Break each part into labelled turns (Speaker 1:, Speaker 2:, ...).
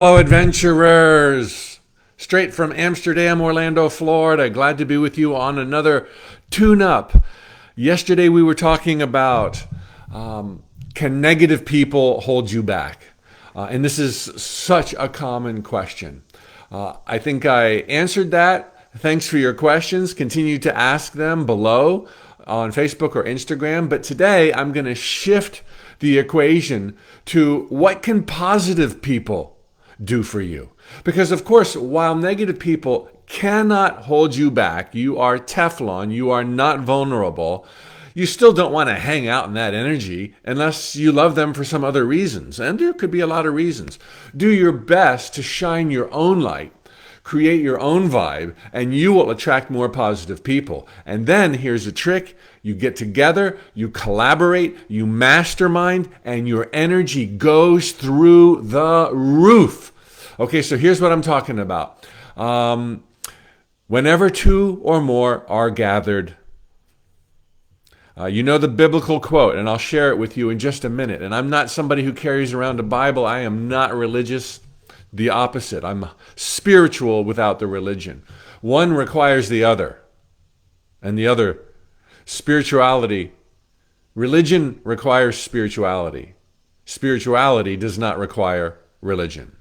Speaker 1: Hello, adventurers! Straight from Amsterdam, Orlando, Florida. Glad to be with you on another tune-up. Yesterday we were talking about can negative people hold you back? And this is such a common question. I think I answered that. Thanks for your questions. Continue to ask them below on Facebook or Instagram. But today I'm going to shift the equation to what can positive people do for you? Because, of course, while negative people cannot hold you back, you are Teflon, you are not vulnerable, you still don't want to hang out in that energy unless you love them for some other reasons. And there could be a lot of reasons. Do your best to shine your own light, create your own vibe, and you will attract more positive people. And then here's a trick. You get together, you collaborate, you mastermind, and your energy goes through the roof. Okay, so here's what I'm talking about. Whenever two or more are gathered, you know the biblical quote, and I'll share it with you in just a minute. And I'm not somebody who carries around a Bible. I am not religious. The opposite. I'm spiritual without the religion. One requires the other, and the other spirituality. Religion requires spirituality. Spirituality does not require religion.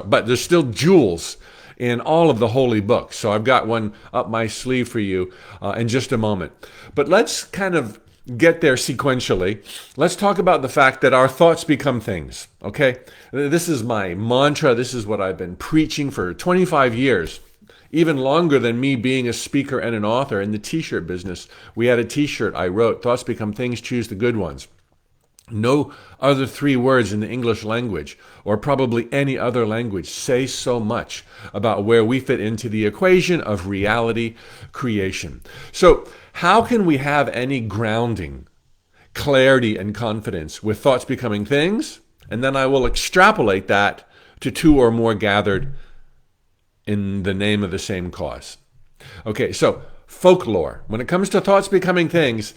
Speaker 1: But there's still jewels in all of the holy books. So I've got one up my sleeve for you in just a moment. But let's kind of get there sequentially. Let's talk about the fact that our thoughts become things, okay? This is my mantra. This is what I've been preaching for 25 years. Even longer than me being a speaker and an author in the t-shirt business. We had a t-shirt I wrote, Thoughts Become Things, Choose the Good Ones. No other three words in the English language, or probably any other language, say so much about where we fit into the equation of reality creation. So how can we have any grounding, clarity, and confidence with thoughts becoming things? And then I will extrapolate that to two or more gathered in the name of the same cause. Okay, so folklore. When it comes to thoughts becoming things,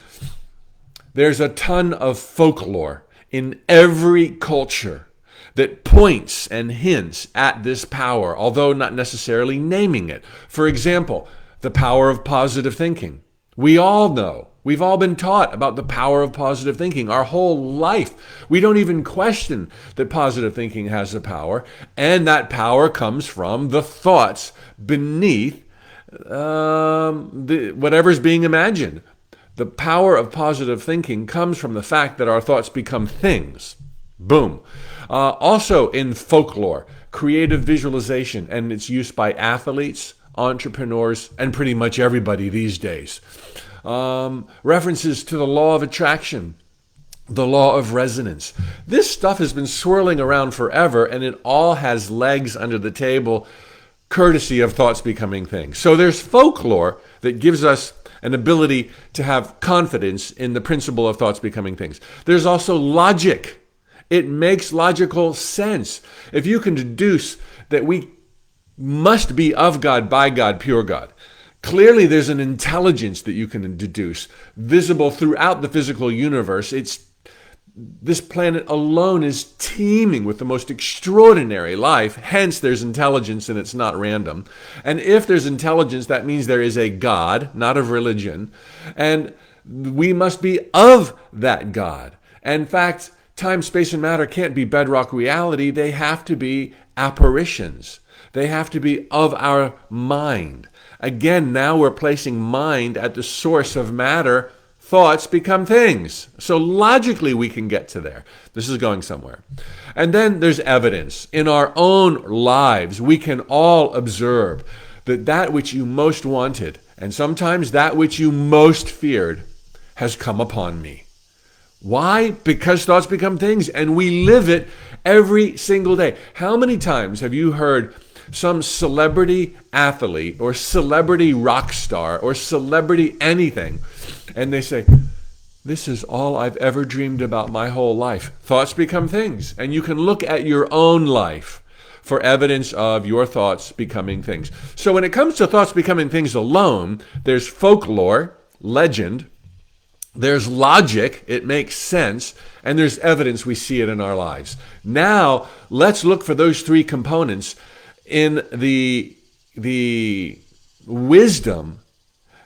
Speaker 1: there's a ton of folklore in every culture that points and hints at this power, although not necessarily naming it. For example, the power of positive thinking. We all know, we've all been taught about the power of positive thinking our whole life. We don't even question that positive thinking has a power, and that power comes from the thoughts beneath whatever's being imagined. The power of positive thinking comes from the fact that our thoughts become things. Boom. Also in folklore, creative visualization and its use by athletes, entrepreneurs, and pretty much everybody these days. References to the law of attraction, the law of resonance. This stuff has been swirling around forever, and it all has legs under the table, courtesy of thoughts becoming things. So there's folklore that gives us an ability to have confidence in the principle of thoughts becoming things. There's also logic. It makes logical sense. If you can deduce that we must be of God, by God, pure God, clearly there's an intelligence that you can deduce, visible throughout the physical universe. This planet alone is teeming with the most extraordinary life. Hence, there's intelligence and it's not random. And if there's intelligence, that means there is a God, not of religion. And we must be of that God. In fact, time, space, and matter can't be bedrock reality. They have to be apparitions. They have to be of our mind. Again, now we're placing mind at the source of matter. Thoughts become things. So logically we can get to there. This is going somewhere. And then there's evidence. In our own lives, we can all observe that that which you most wanted, and sometimes that which you most feared, has come upon me. Why? Because thoughts become things, and we live it every single day. How many times have you heard some celebrity athlete or celebrity rock star or celebrity anything, and they say, this is all I've ever dreamed about my whole life? Thoughts become things. And you can look at your own life for evidence of your thoughts becoming things. So when it comes to thoughts becoming things alone, there's folklore, legend, There's logic, it makes sense, and there's evidence, we see it in our lives. Now, let's look for those three components in the wisdom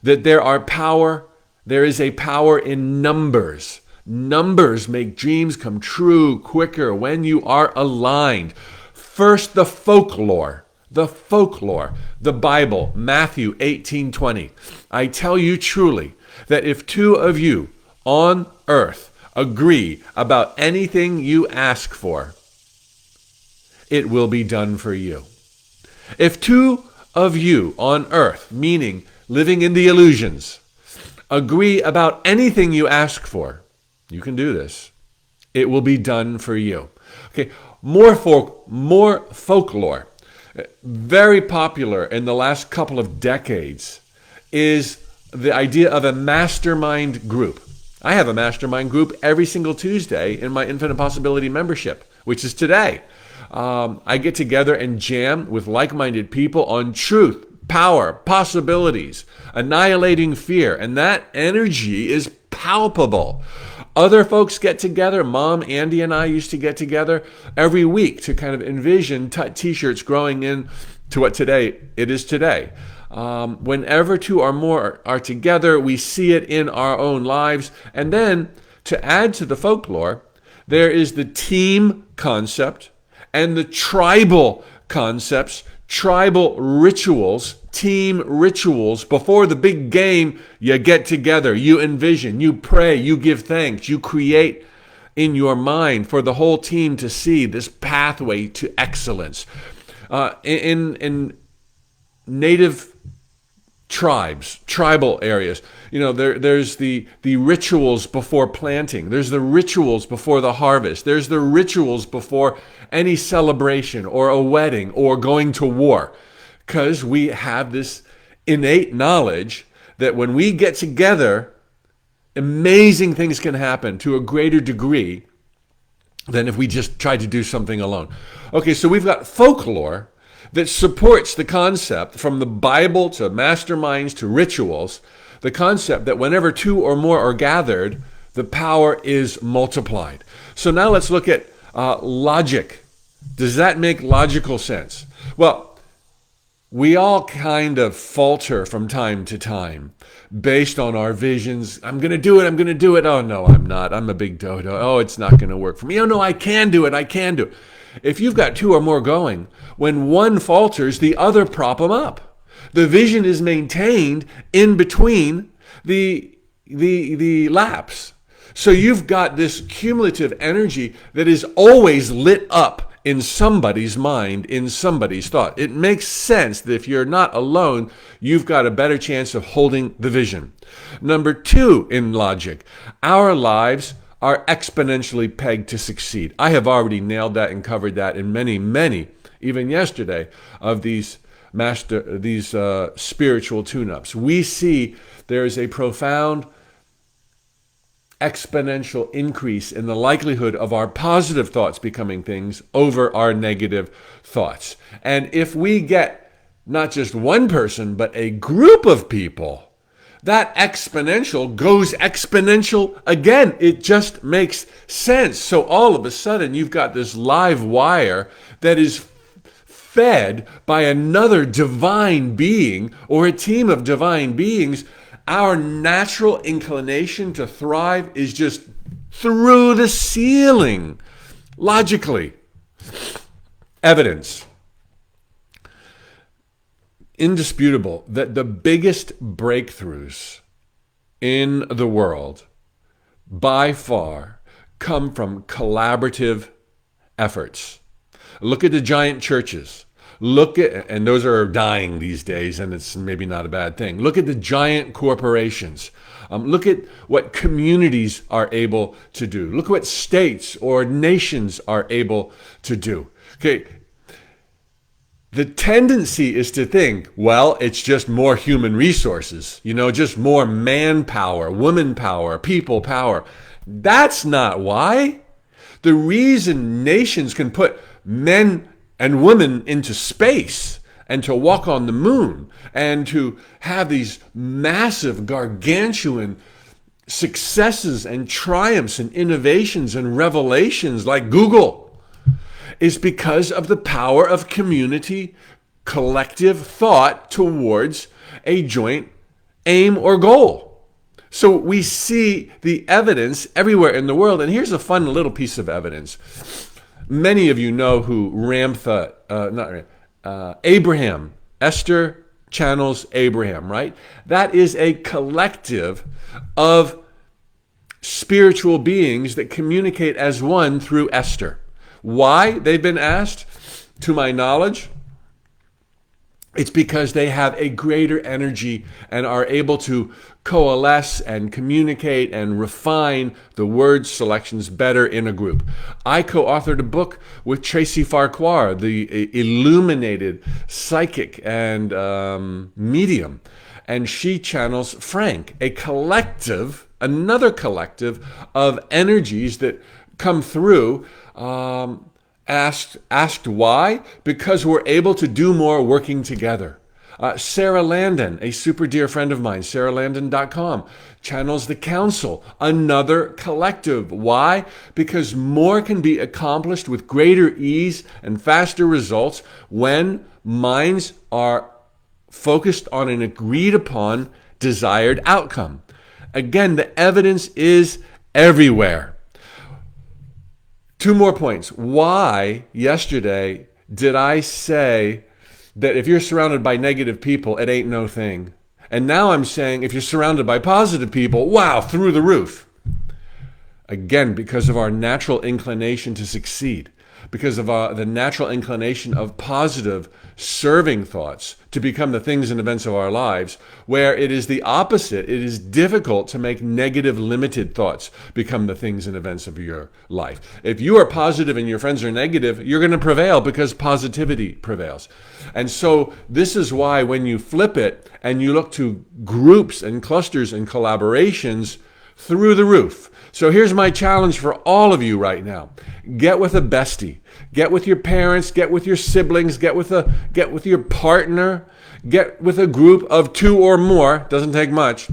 Speaker 1: that there is a power in numbers. Numbers make dreams come true quicker when you are aligned. First, the folklore, the Bible, Matthew 18:20. I tell you truly that if two of you on earth agree about anything you ask for, it will be done for you. If two of you on earth, meaning living in the illusions, agree about anything you ask for, you can do this. It will be done for you. Okay, more folklore, very popular in the last couple of decades, is the idea of a mastermind group. I have a mastermind group every single Tuesday in my Infinite Possibility membership, which is today. I get together and jam with like-minded people on truth, power, possibilities, annihilating fear, and that energy is palpable. Other folks get together. Mom, Andy, and I used to get together every week to kind of envision t-shirts growing in to what today it is today. Whenever two or more are together, we see it in our own lives. And then, to add to the folklore, there is the team concept and the tribal concepts, tribal rituals, team rituals. Before the big game, you get together, you envision, you pray, you give thanks, you create in your mind for the whole team to see this pathway to excellence. In native tribes, tribal areas, there's the rituals before planting. There's the rituals before the harvest. There's the rituals before any celebration or a wedding or going to war. Because we have this innate knowledge that when we get together, amazing things can happen to a greater degree than if we just tried to do something alone. Okay, so we've got folklore that supports the concept, from the Bible to masterminds to rituals, the concept that whenever two or more are gathered, the power is multiplied. So now let's look at logic. Does that make logical sense? Well, we all kind of falter from time to time based on our visions. I'm going to do it. Oh, no, I'm not. I'm a big dodo. Oh, it's not going to work for me. Oh, no, I can do it. If you've got two or more going, when one falters, the other prop them up. The vision is maintained in between the laps. So you've got this cumulative energy that is always lit up in somebody's mind, in somebody's thought. It makes sense that if you're not alone, you've got a better chance of holding the vision. Number two in logic, our lives are exponentially pegged to succeed. I have already nailed that and covered that in many, even yesterday, of these spiritual tune-ups. We see there is a profound exponential increase in the likelihood of our positive thoughts becoming things over our negative thoughts. And if we get not just one person, but a group of people, that exponential goes exponential again. It just makes sense. So all of a sudden, you've got this live wire that is fed by another divine being or a team of divine beings. Our natural inclination to thrive is just through the ceiling, logically. Evidence. Indisputable that the biggest breakthroughs in the world, by far, come from collaborative efforts. Look at the giant churches. And those are dying these days, and it's maybe not a bad thing. Look at the giant corporations. Look at what communities are able to do. Look at what states or nations are able to do. Okay, the tendency is to think, well, it's just more human resources, just more manpower, woman power, people power. That's not why. The reason nations can put men and women into space and to walk on the moon and to have these massive, gargantuan successes and triumphs and innovations and revelations like Google is because of the power of community, collective thought towards a joint aim or goal. So we see the evidence everywhere in the world. And here's a fun little piece of evidence. Many of you know who Abraham, Esther channels Abraham, right? That is a collective of spiritual beings that communicate as one through Esther. Why? They've been asked. To my knowledge, it's because they have a greater energy and are able to coalesce and communicate and refine the word selections better in a group. I co-authored a book with Tracy Farquhar, the illuminated psychic and medium, and she channels Frank, a collective, another collective of energies that come through. Asked why? Because we're able to do more working together. Sarah Landon, a super dear friend of mine, sarahlandon.com, channels the council, another collective. Why? Because more can be accomplished with greater ease and faster results when minds are focused on an agreed upon desired outcome. Again, the evidence is everywhere. 2 more points. Why, yesterday, did I say that if you're surrounded by negative people, it ain't no thing? And now I'm saying if you're surrounded by positive people, wow, through the roof. Again, because of our natural inclination to succeed, because of the natural inclination of positive, serving thoughts to become the things and events of our lives, where it is the opposite. It is difficult to make negative, limited thoughts become the things and events of your life. If you are positive and your friends are negative, you're going to prevail because positivity prevails. And so this is why when you flip it and you look to groups and clusters and collaborations, through the roof. So here's my challenge for all of you right now. Get with a bestie. Get with your parents, get with your siblings, get with your partner, get with a group of 2 or more, doesn't take much,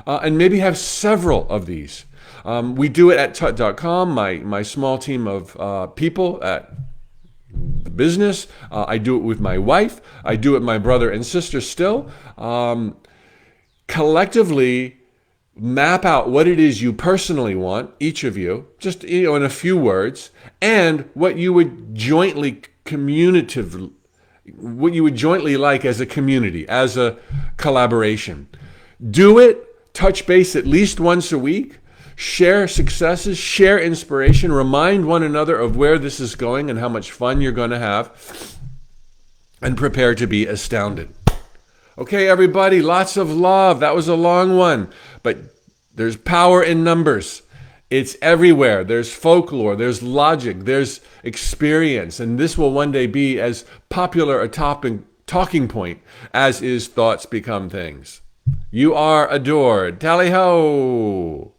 Speaker 1: and maybe have several of these. We do it at tut.com, my small team of people at the business. I do it with my wife. I do it with my brother and sister still. Collectively, map out what it is you personally want, each of you, just in a few words, and what you would jointly like as a community, as a collaboration. Do it, touch base at least once a week, share successes, share inspiration, remind one another of where this is going and how much fun you're going to have, and prepare to be astounded. Okay, everybody, lots of love. That was a long one, but there's power in numbers. It's everywhere. There's folklore, there's logic, there's experience, and this will one day be as popular a talking point as is thoughts become things. You are adored. Tally ho!